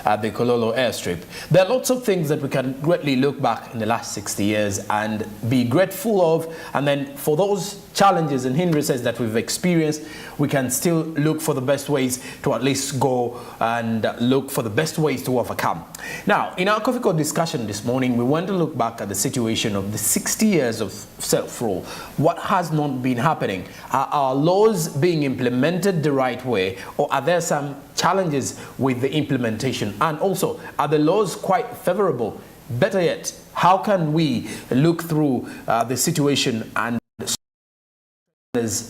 at the Kololo airstrip. There are lots of things that we can greatly look back in the last 60 years and be grateful of, and then for those challenges and hindrances that we've experienced, we can still look for the best ways to at least go and look for the best ways to overcome. Now, in our Coffee Call discussion this morning, we want to look back at the situation of the 60 years of self-rule. What has not been happening? Are our laws being implemented the right way, or are there some challenges with the implementation? And also, are the laws quite favorable? Better yet, how can we look through the situation and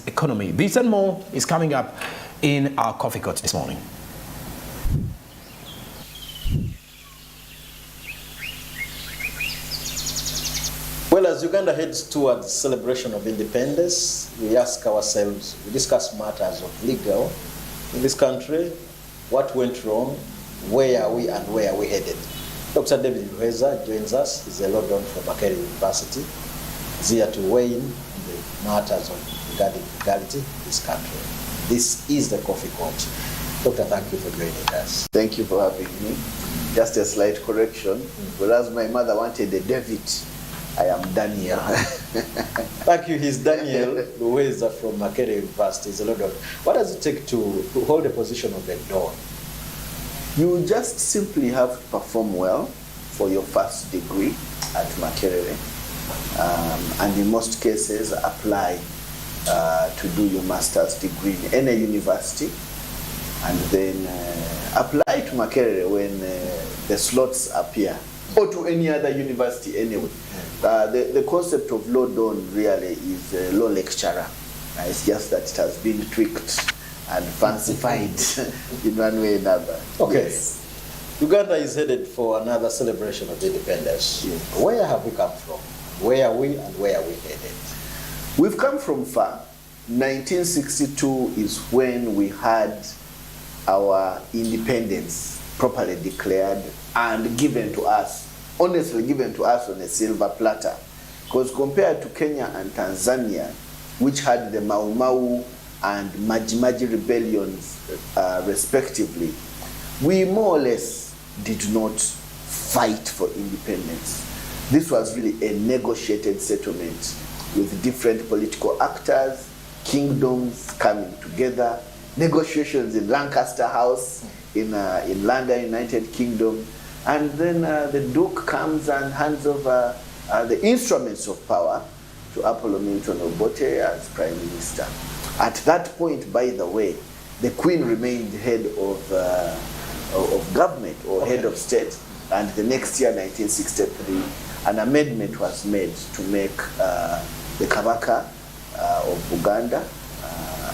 economy? This and more is coming up in our Coffee Cut this morning. Well, as Uganda heads towards celebration of independence, we ask ourselves, we discuss matters of legal in this country, what went wrong, where are we, and where are we headed. Dr. David Luheza joins us. He's a law doctor from Makerere University. He's here to weigh in on the matters of regarding legality in this country. This is the Coffee Court. Doctor, thank you for joining us. Thank you for having me. Just a slight correction. Whereas my mother wanted a David, I am Daniel. Thank you. He's Daniel Luheza from Makerere University. He's a law doctor. What does it take to hold the position of a Don? You just simply have to perform well for your first degree at Makerere, and in most cases apply to do your master's degree in any university, and then apply to Makerere when the slots appear, or to any other university anyway. The concept of law don really is a law lecturer. It's just that it has been tweaked and fancified in one way or another. Okay. Yes. Uganda is headed for another celebration of independence. Yes. Where have we come from? Where are we and where are we headed? We've come from far. 1962 is when we had our independence properly declared and given to us, honestly given to us on a silver platter. Because compared to Kenya and Tanzania, which had the Mau Mau and Maji Maji rebellions respectively, we more or less did not fight for independence. This was really a negotiated settlement with different political actors, kingdoms coming together, negotiations in Lancaster House in London, United Kingdom, and then the Duke comes and hands over the instruments of power to Apollo Milton Obote as Prime Minister. At that point, by the way, the Queen remained head of government or head of state, and the next year, 1963, an amendment was made to make the Kabaka of Uganda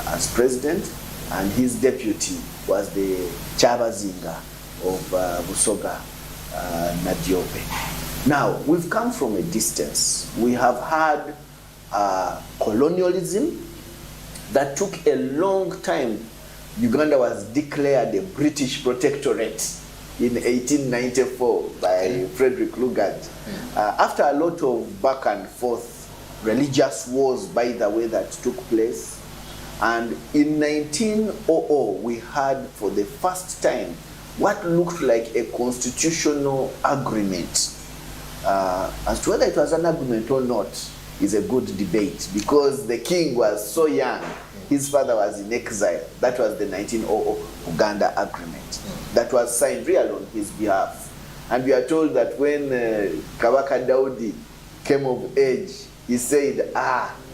as president, and his deputy was the Chabazinga of Busoga Nadiope. Now, we've come from a distance. We have had colonialism that took a long time. Uganda was declared a British protectorate in 1894 by Frederick Lugard. After a lot of back and forth, religious wars, by the way, that took place, and in 1900 we had for the first time what looked like a constitutional agreement. As to whether it was an agreement or not is a good debate, because the king was so young, his father was in exile. That was the 1900 Uganda agreement that was signed real on his behalf. And we are told that when Kabaka Daudi came of age, he said,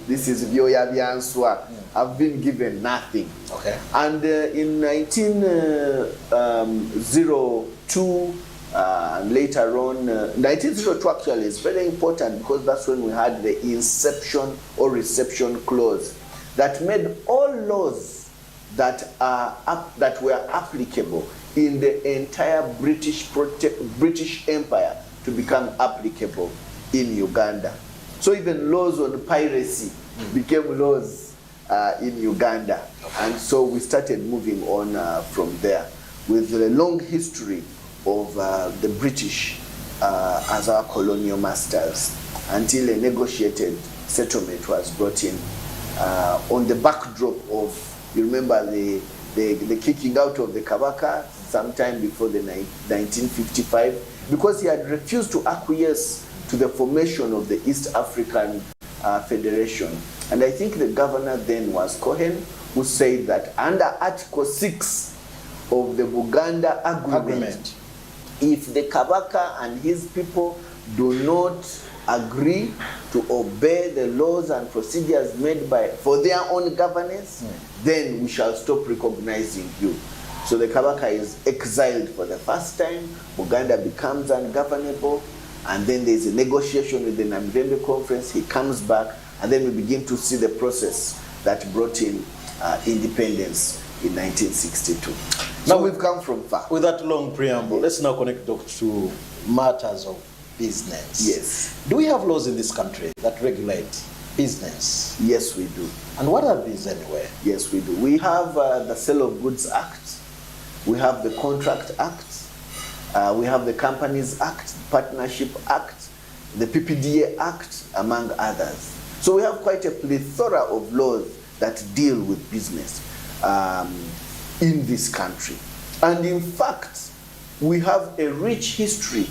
this is Vyoya Byanswa, I've been given nothing. Okay. And in 1902, later on, 1902 actually is very important, because that's when we had the inception or reception clause that made all laws that were applicable in the entire British Empire to become applicable in Uganda. So even laws on piracy became laws in Uganda. And so we started moving on from there with a long history of the British as our colonial masters, until a negotiated settlement was brought in on the backdrop of, you remember, the kicking out of the Kabaka, sometime before the 1955, because he had refused to acquiesce to the formation of the East African Federation. And I think the governor then was Cohen, who said that under Article 6 of the Buganda Agreement, if the Kabaka and his people do not agree to obey the laws and procedures made for their own governance, then we shall stop recognizing you. So the Kabaka is exiled for the first time, Buganda becomes ungovernable, and then there's a negotiation with the Namibia Conference, he comes back, and then we begin to see the process that brought in independence in 1962. Now we've come from far. With that long preamble, let's now connect, Doctor, to matters of business. Yes. Do we have laws in this country that regulate business? Yes, we do. And what are these anyway? Yes, we do. We have the Sale of Goods Act, we have the Contract Act, we have the Companies Act, Partnership Act, the PPDA Act, among others. So we have quite a plethora of laws that deal with business in this country. And in fact, we have a rich history.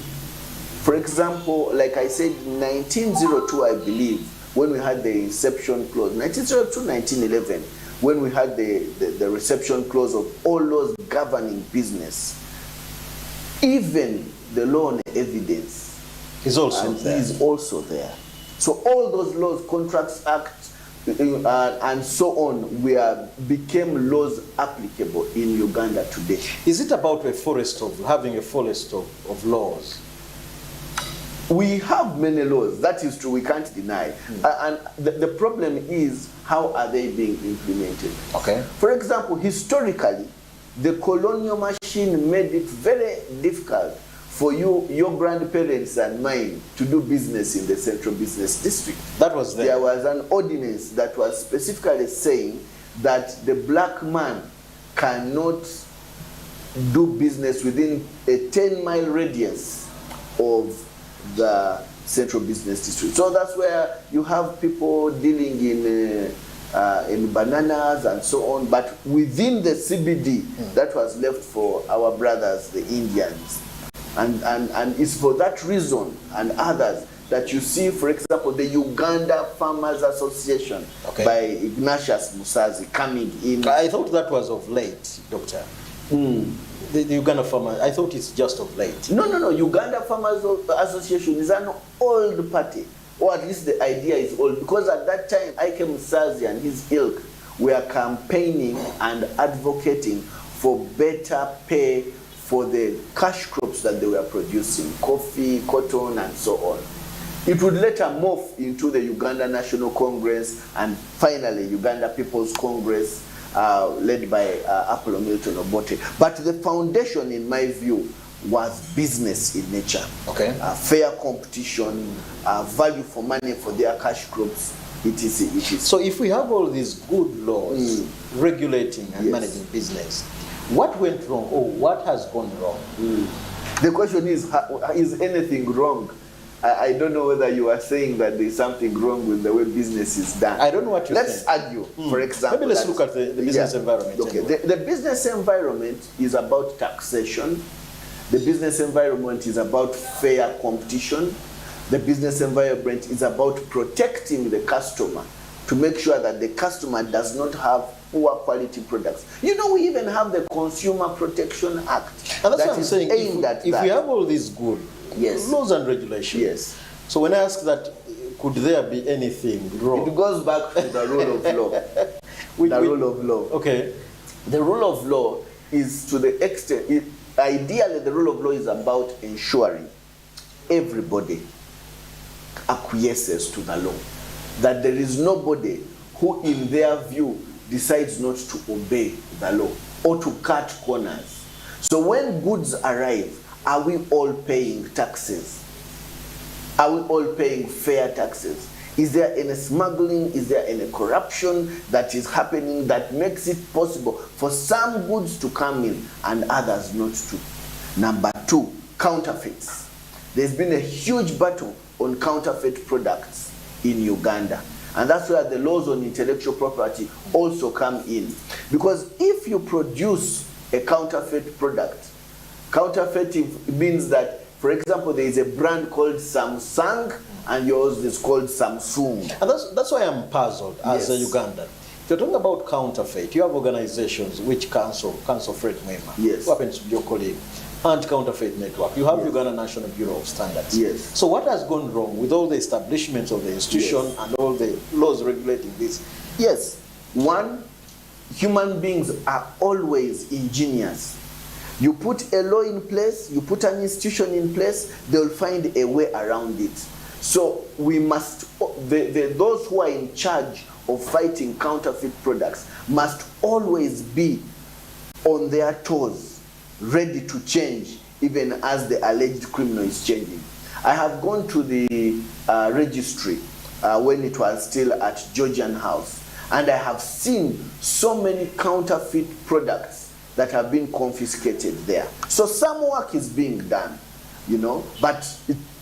For example, like I said, in 1902, I believe, when we had the inception clause, 1902, 1911, when we had the reception clause of all laws governing business, even the law on evidence is also there. So all those laws, Contracts Act, and so on, became laws applicable in Uganda today. Is it about having a forest of laws? We have many laws, that is true, we can't deny. And the problem is, how are they being implemented? Okay. For example, historically, the colonial machine made it very difficult for your grandparents and mine to do business in the Central Business District. That was there. There was an ordinance that was specifically saying that the black man cannot do business within a 10-mile radius of the Central Business District. So that's where you have people dealing in bananas and so on, but within the CBD, that was left for our brothers, the Indians. And it's for that reason and others that you see, for example, the Uganda Farmers Association by Ignatius Musazi coming in. I thought that was of late, Doctor. The Uganda Farmers, I thought it's just of late. No. Uganda Farmers Association is an old party, or at least the idea is old, because at that time, Ike Musazi and his ilk were campaigning and advocating for better pay for the cash crops that they were producing, coffee, cotton, and so on. It would later morph into the Uganda National Congress and finally Uganda People's Congress, led by Apollo Milton Obote. But the foundation, in my view, was business in nature. Fair competition, value for money for their cash crops, etc. So if we have all these good laws regulating and managing business, what went wrong or what has gone wrong? The question is anything wrong? I don't know whether you are saying that there's something wrong with the way business is done. I don't know what you're saying. Let's argue, for example. Maybe let's look at the business environment. Okay, anyway. the business environment is about taxation. The business environment is about fair competition. The business environment is about protecting the customer to make sure that the customer does not have poor quality products. You know, we even have the Consumer Protection Act. And that's what I'm saying. If we have all these good laws and regulations, so when I ask that, could there be anything wrong? It goes back to the rule of law. Rule of law. Okay. The rule of law is to the extent, ideally the rule of law is about ensuring everybody acquiesces to the law. That there is nobody who, in their view, decides not to obey the law or to cut corners. So when goods arrive, are we all paying taxes? Are we all paying fair taxes? Is there any smuggling? Is there any corruption that is happening that makes it possible for some goods to come in and others not to? Number two, counterfeits. There's been a huge battle on counterfeit products in Uganda. And that's where the laws on intellectual property also come in. Because if you produce a counterfeit product Counterfeiting means that, for example, there is a brand called Samsung and yours is called Samsung. And that's why I'm puzzled as a Yes. Ugandan. If you're talking about counterfeit, you have organizations which Council Fred Mwema, Yes. who happens to be your colleague, Anti-Counterfeit Network. You have Yes. Uganda National Bureau of Standards. Yes. So what has gone wrong with all the establishments of the institution Yes. and all the laws regulating this? Yes, one, human beings are always ingenious. You put a law in place, you put an institution in place, they'll find a way around it. So we must, those who are in charge of fighting counterfeit products must always be on their toes, ready to change, even as the alleged criminal is changing. I have gone to the registry when it was still at Georgian House, and I have seen so many counterfeit products that have been confiscated there. So some work is being done, you know, but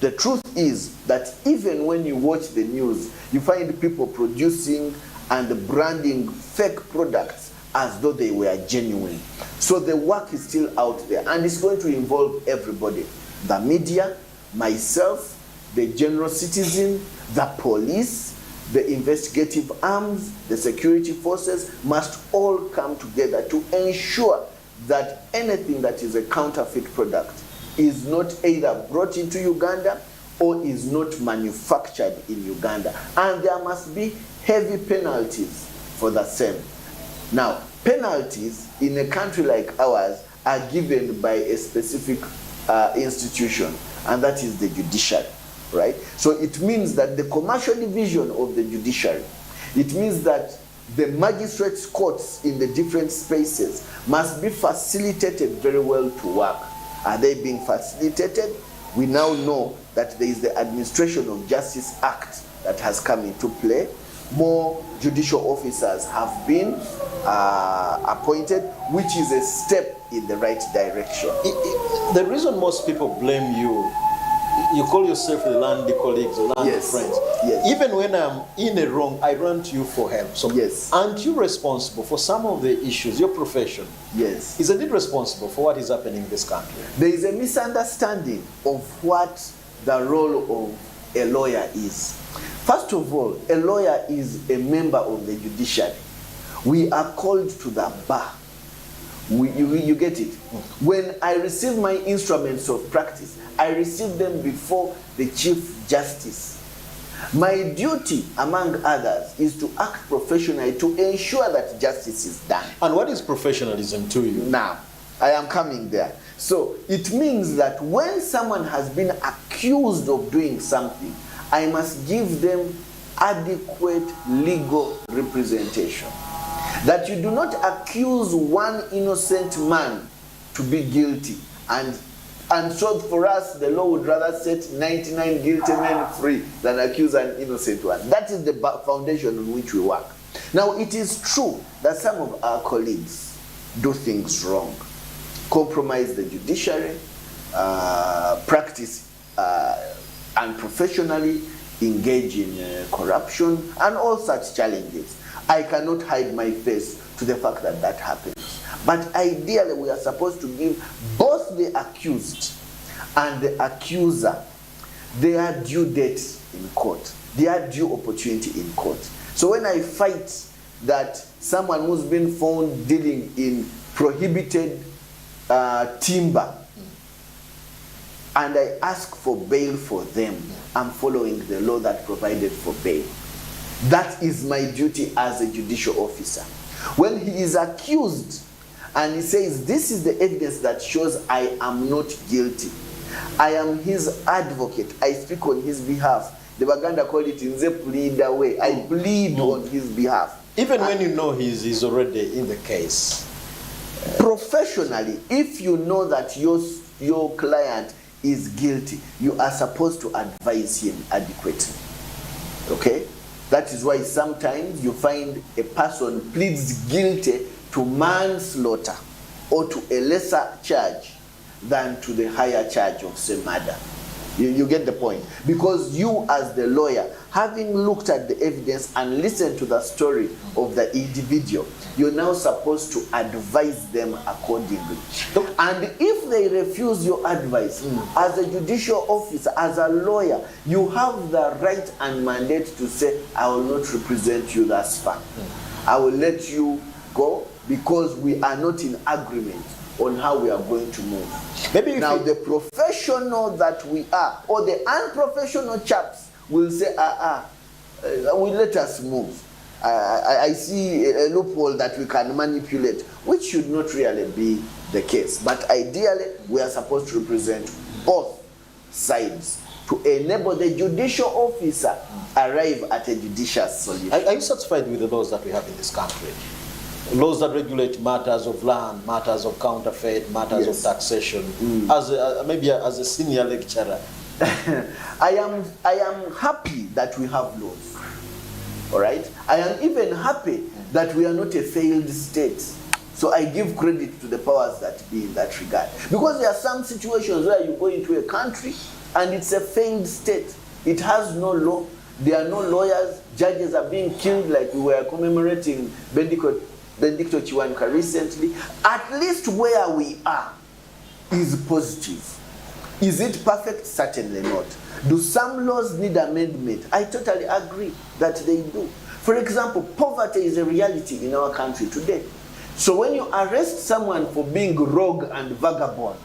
the truth is that even when you watch the news, you find people producing and branding fake products as though they were genuine. So the work is still out there, and it's going to involve everybody. The media, myself, the general citizen, the police, the investigative arms, the security forces must all come together to ensure that anything that is a counterfeit product is not either brought into Uganda or is not manufactured in Uganda. And there must be heavy penalties for the same. Now, penalties in a country like ours are given by a specific institution, and that is the judiciary, right? So it means that the commercial division of the judiciary, it means that the magistrates' courts in the different spaces must be facilitated very well to work. Are they being facilitated? We now know that there is the Administration of Justice Act that has come into play. More judicial officers have been appointed, which is a step in the right direction. The reason most people blame you, you call yourself the land colleagues, the land Yes. friends. Yes. Even when I'm in a wrong, I run to you for help. So Yes. aren't you responsible for some of the issues, your profession? Yes. Isn't it responsible for what is happening in this country? There is a misunderstanding of what the role of a lawyer is. First of all, a lawyer is a member of the judiciary. We are called to the bar. You get it? When I receive my instruments of practice, I receive them before the Chief Justice. My duty, among others, is to act professionally to ensure that justice is done. And what is professionalism to you? Now, I am coming there. So it means that when someone has been accused of doing something, I must give them adequate legal representation. That you do not accuse one innocent man to be guilty. And so for us, the law would rather set 99 guilty men free than accuse an innocent one. That is the foundation on which we work. Now, it is true that some of our colleagues do things wrong, compromise the judiciary, practice unprofessionally, engage in corruption, and all such challenges. I cannot hide my face to the fact that that happens. But ideally, we are supposed to give both the accused and the accuser their due date in court, their due opportunity in court. So when I fight that someone who's been found dealing in prohibited timber, and I ask for bail for them, I'm following the law that provided for bail. That is my duty as a judicial officer. When he is accused and he says, this is the evidence that shows I am not guilty, I am his advocate, I speak on his behalf. The Baganda call it Nze plead away. I plead on his behalf. Even when you know he's already in the case. Professionally, if you know that your client is guilty, you are supposed to advise him adequately. Okay? That is why sometimes you find a person pleads guilty to manslaughter or to a lesser charge than to the higher charge of, say, murder. You get the point? Because you as the lawyer, having looked at the evidence and listened to the story of the individual, you're now supposed to advise them accordingly. And if they refuse your advice, as a judicial officer, as a lawyer, you have the right and mandate to say, I will not represent you thus far. I will let you go because we are not in agreement on how we are going to move. Maybe now the professional that we are, or the unprofessional chaps will say, will let us move. I see a loophole that we can manipulate, which should not really be the case. But ideally, we are supposed to represent both sides to enable the judicial officer arrive at a judicious solution. Are you satisfied with the laws that we have in this country? Laws that regulate matters of land, matters of counterfeit, matters of taxation. Maybe as a senior lecturer, I am happy that we have laws. All right. I am even happy that we are not a failed state. So I give credit to the powers that be in that regard. Because there are some situations where you go into a country and it's a failed state. It has no law. There are no lawyers. Judges are being killed, like we were commemorating Benedicto Chiwanka recently. At least where we are is positive. Is it perfect? Certainly not. Do some laws need amendment? I totally agree that they do. For example, poverty is a reality in our country today. So when you arrest someone for being rogue and vagabond,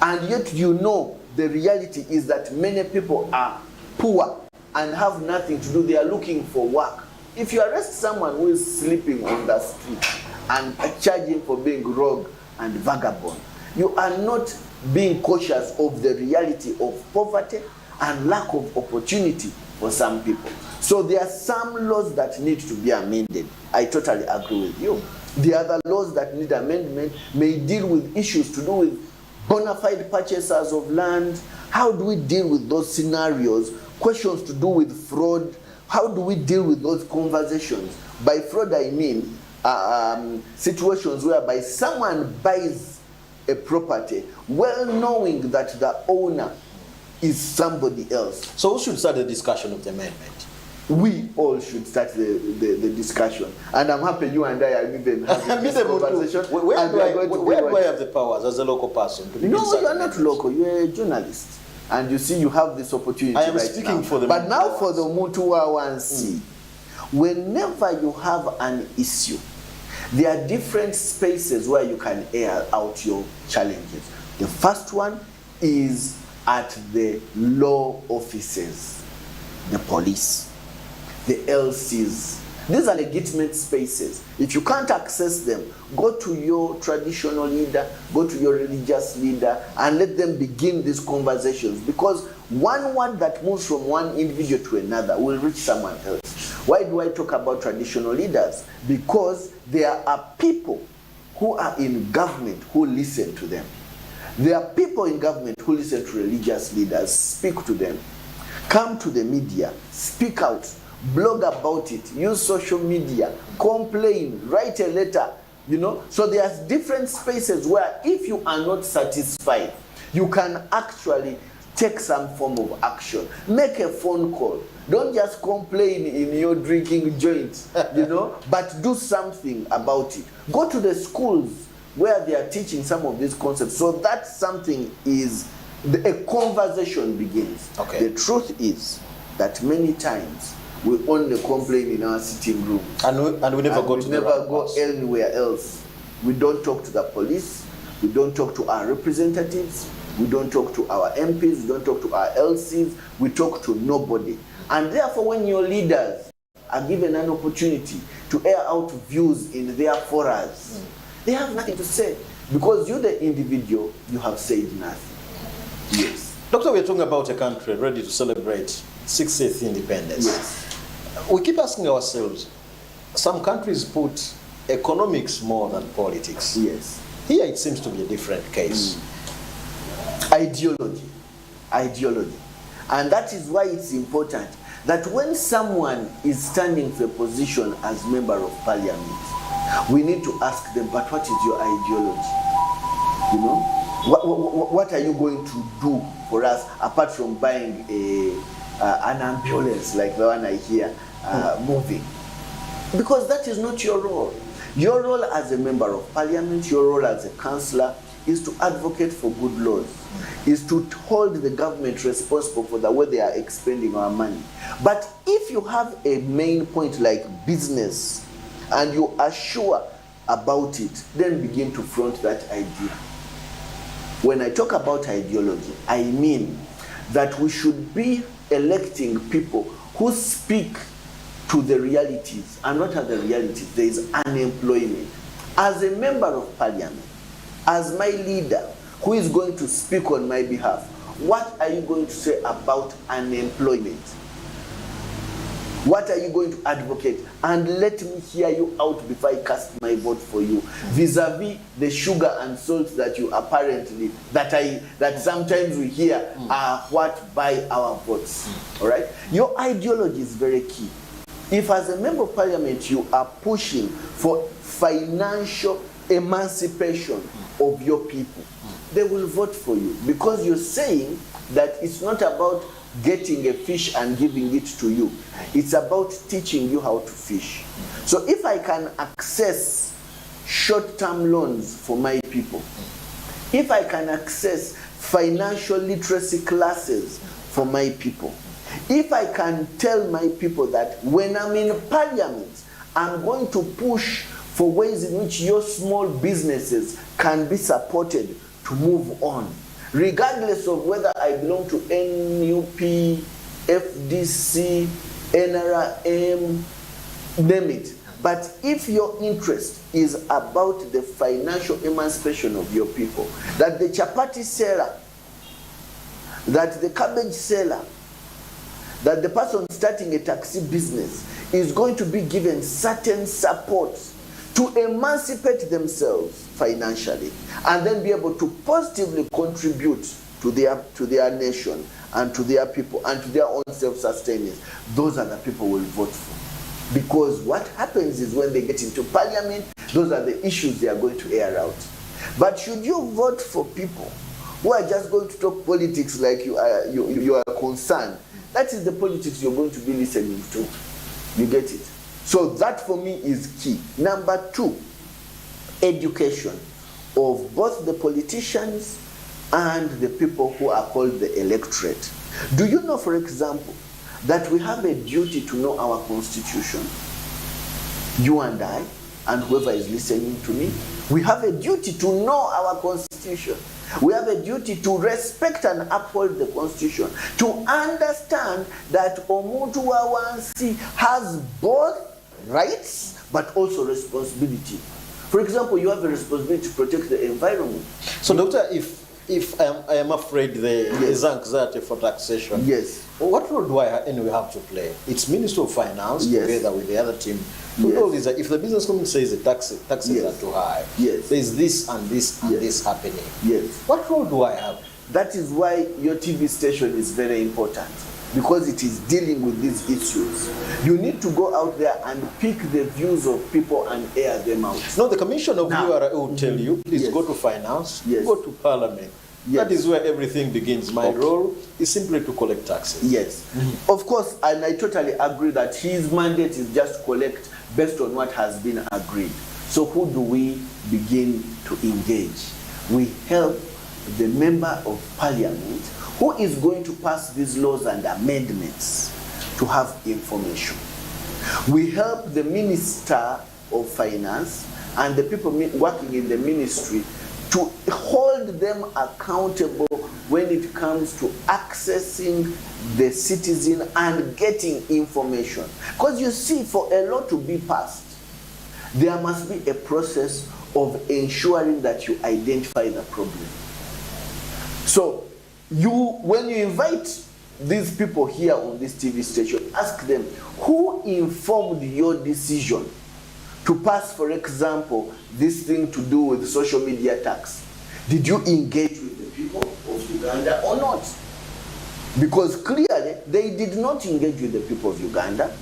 and yet you know the reality is that many people are poor and have nothing to do, they are looking for work. If you arrest someone who is sleeping on the street and charge him for being rogue and vagabond, you are not being cautious of the reality of poverty and lack of opportunity for some people. So there are some laws that need to be amended. I totally agree with you. The other laws that need amendment may deal with issues to do with bona fide purchasers of land. How do we deal with those scenarios? Questions to do with fraud. How do we deal with those conversations? By fraud, I mean situations whereby someone buys a property well knowing that the owner is somebody else. So who should start the discussion of the amendment? We all should start the discussion. And I'm happy you and I are even having this conversation. Where do I have the powers as a local person? To no, you are not local. You are a journalist. And you see, you have this opportunity I am right speaking now. for the But now for the Mutua 1C, whenever you have an issue, there are different spaces where you can air out your challenges. The first one is at the law offices, the police, the LCs. These are legitimate spaces. If you can't access them, go to your traditional leader, go to your religious leader, and let them begin these conversations. Because one word that moves from one individual to another will reach someone else. Why do I talk about traditional leaders? Because there are people who are in government who listen to them. There are people in government who listen to religious leaders, speak to them. Come to the media, speak out, blog about it, use social media, complain, write a letter, So there's different spaces where if you are not satisfied, you can actually take some form of action. Make a phone call. Don't just complain in your drinking joint, but do something about it. Go to the schools where they are teaching some of these concepts. So that something is, a conversation begins. Okay. The truth is that many times we only complain in our sitting room. And we never go anywhere else. We don't talk to the police. We don't talk to our representatives. We don't talk to our MPs. We don't talk to our LCs. We talk to nobody. And therefore, when your leaders are given an opportunity to air out views in their forums, they have nothing to say. Because you, the individual, you have said nothing. Yes. Doctor, we're talking about a country ready to celebrate 60th independence. Yes. We keep asking ourselves, some countries put economics more than politics. Yes. Here it seems to be a different case. Ideology. And that is why it's important that when someone is standing for a position as member of parliament, we need to ask them, but what is your ideology? What are you going to do for us apart from buying an ambulance like the one I hear moving? Because that is not your role. Your role as a member of parliament, your role as a councillor, is to advocate for good laws, is to hold the government responsible for the way they are expending our money. But if you have a main point like business and you are sure about it, then begin to front that idea. When I talk about ideology, I mean that we should be electing people who speak to the realities, and what are the realities? There is unemployment. As a member of parliament, as my leader who is going to speak on my behalf, what are you going to say about unemployment? What are you going to advocate? And let me hear you out before I cast my vote for you. Vis-a-vis the sugar and salt that you apparently, that sometimes we hear are what buy our votes. All right? Your ideology is very key. If as a member of parliament you are pushing for financial emancipation of your people, they will vote for you because you're saying that it's not about getting a fish and giving it to you. It's about teaching you how to fish. So if I can access short-term loans for my people, if I can access financial literacy classes for my people, if I can tell my people that when I'm in parliament, I'm going to push for ways in which your small businesses can be supported to move on, regardless of whether I belong to NUP, FDC, NRM, name it. But if your interest is about the financial emancipation of your people, that the chapati seller, that the cabbage seller, that the person starting a taxi business is going to be given certain support to emancipate themselves financially and then be able to positively contribute to their nation and to their people and to their own self-sustenance, those are the people we'll vote for. Because what happens is when they get into parliament, those are the issues they are going to air out. But should you vote for people who are just going to talk politics like you are concerned, that is the politics you're going to be listening to. You get it? So that for me is key. Number two, education of both the politicians and the people who are called the electorate. Do you know, for example, that we have a duty to know our constitution? You and I, and whoever is listening to me, we have a duty to know our constitution. We have a duty to respect and uphold the constitution, to understand that Omuntu Wawansi has both rights but also responsibility. For example, you have a responsibility to protect the environment. So, Doctor, if I am afraid there is anxiety for taxation, yes, what role do I anyway have to play? It's Ministry of Finance together with the other team. All these, if the business community says the taxes are too high, there is this and this and this happening. Yes. What role do I have? That is why your TV station is very important, because it is dealing with these issues. You need to go out there and pick the views of people and air them out. No, the Commission of URA will tell you, please go to Finance, go to Parliament. That is where everything begins. My role is simply to collect taxes. Yes. Of course, and I totally agree that his mandate is just collect based on what has been agreed. So who do we begin to engage? We help the member of parliament who is going to pass these laws and amendments to have information. We help the Minister of Finance and the people working in the ministry to hold them accountable when it comes to accessing the citizen and getting information. Because you see, for a law to be passed, there must be a process of ensuring that you identify the problem. So, when you invite these people here on this TV station, ask them, who informed your decision to pass, for example, this thing to do with social media tax? Did you engage with the people of Uganda or not? Because clearly, they did not engage with the people of Uganda.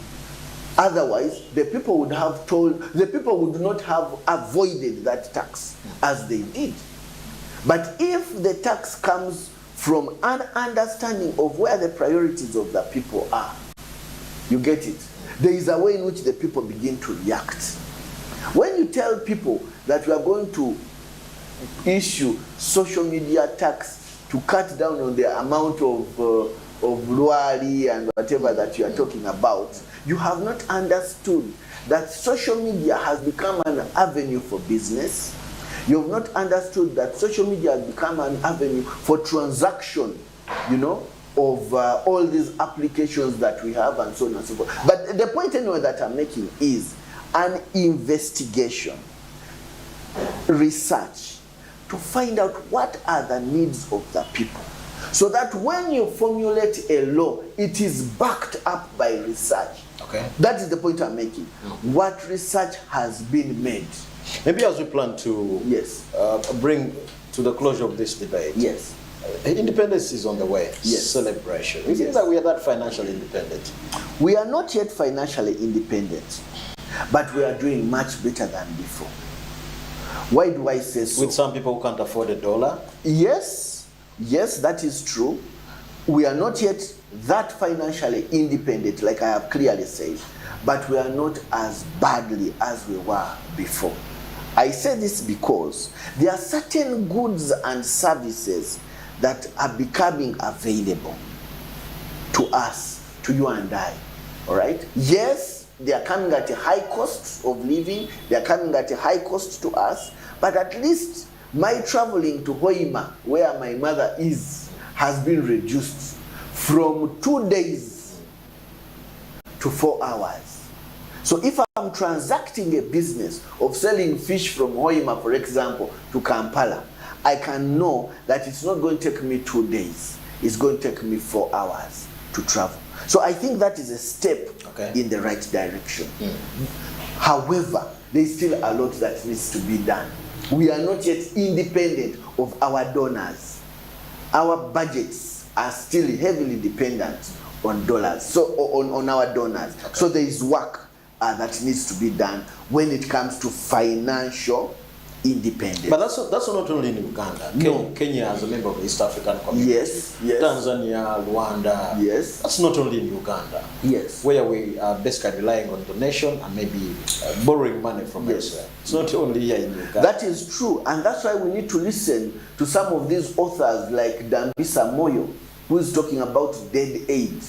Otherwise, the people would not have avoided that tax as they did. But if the tax comes from an understanding of where the priorities of the people are, you get it? There is a way in which the people begin to react. When you tell people that we are going to issue social media tax to cut down on the amount of Luari and whatever that you are talking about, you have not understood that social media has become an avenue for business. You have not understood that social media has become an avenue for transaction, you know, of all these applications that we have and so on and so forth. But the point anyway that I'm making is an investigation, research, to find out what are the needs of the people. So that when you formulate a law, it is backed up by research. Okay. That is the point I'm making. What research has been made. Maybe as we plan to Yes. Bring to the closure of this debate. Yes. Independence is on the way. Yes. Celebration. It Yes. seems that we are that financially independent. We are not yet financially independent, but we are doing much better than before. Why do I say so? With some people who can't afford $1. Yes, yes, that is true. We are not yet that financially independent, like I have clearly said, but we are not as badly as we were before. I say this because there are certain goods and services that are becoming available to us, to you and I, all right? Yes, they are coming at a high cost of living, they are coming at a high cost to us, but at least my traveling to Hoima, where my mother is, has been reduced from 2 days to 4 hours. So if I'm transacting a business of selling fish from Hoima, for example, to Kampala, I can know that it's not going to take me 2 days. It's going to take me 4 hours to travel. So I think that is a step in the right direction. However, there's still a lot that needs to be done. We are not yet independent of our donors. Our budgets are still heavily dependent on dollars, so on our donors. So there is work that needs to be done when it comes to financial independence. But that's not only in Uganda. No. Kenya as a member of the East African Community. Yes, yes. Tanzania, Rwanda. Yes. That's not only in Uganda. Yes. Where we are basically relying on donation and maybe borrowing money from elsewhere. It's not only here in Uganda. That is true, and that's why we need to listen to some of these authors like Dambisa Moyo, who is talking about dead aid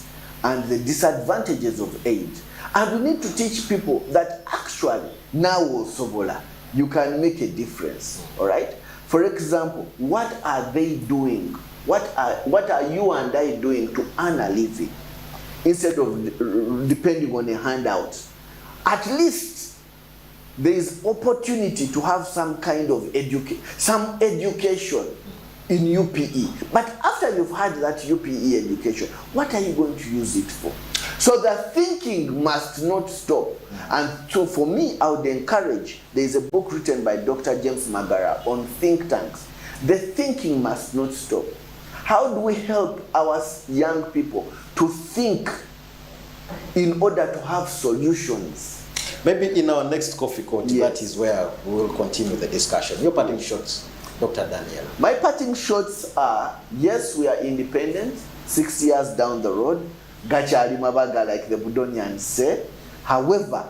and the disadvantages of aid. And we need to teach people that actually now Sobola, you can make a difference, all right? For example, what are they doing? What are you and I doing to earn a living instead of depending on a handout? At least there is opportunity to have some kind of education in UPE. But after you've had that UPE education, what are you going to use it for? So the thinking must not stop. And so for me, I would encourage, there is a book written by Dr. James Magara on think tanks. The thinking must not stop. How do we help our young people to think in order to have solutions? Maybe in our next coffee court, Yes. that is where we will continue the discussion. Your parting shots, Dr. Daniel. My parting shots are, yes, we are independent, 6 years down the road. Gachari mabaga, like the Budonians say. However,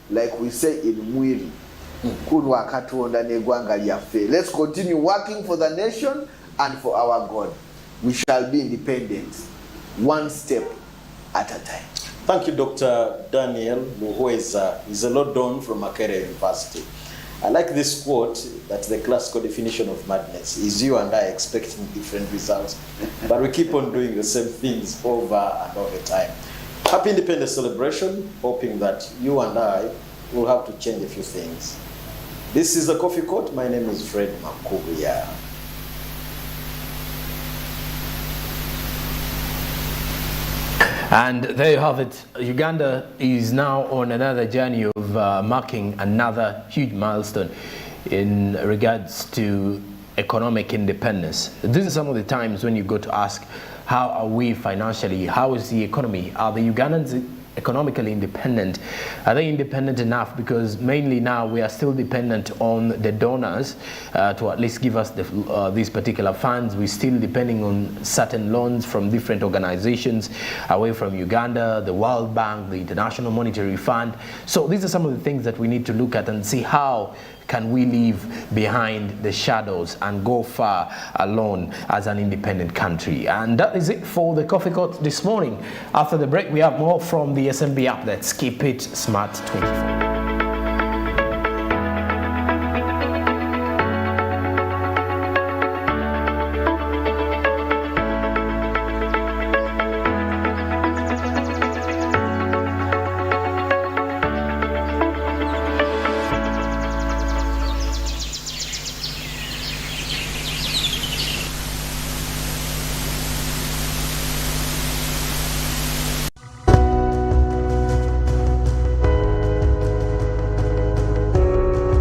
like we say in Mwiri, let's continue working for the nation and for our God. We shall be independent, one step at a time. Thank you, Dr. Daniel, who is a Lodon from Makerere University. I like this quote that the classical definition of madness is you and I expecting different results, but we keep on doing the same things over and over time. Happy Independence Celebration, hoping that you and I will have to change a few things. This is the Coffee Court. My name is Fred Makubuya. And there you have it. Uganda is now on another journey of marking another huge milestone in regards to economic independence. These are some of the times when you go to ask, how are we financially? How is the economy? Are the Ugandans economically independent. Are they independent enough? Because mainly now we are still dependent on the donors to at least give us these particular funds. We're still depending on certain loans from different organizations away from Uganda, the World Bank, the International Monetary Fund. So these are some of the things that we need to look at and see how can we leave behind the shadows and go far alone as an independent country. And that is it for the Coffee Court this morning. After the break, we have more from the SMB app. Let's keep it smart 24.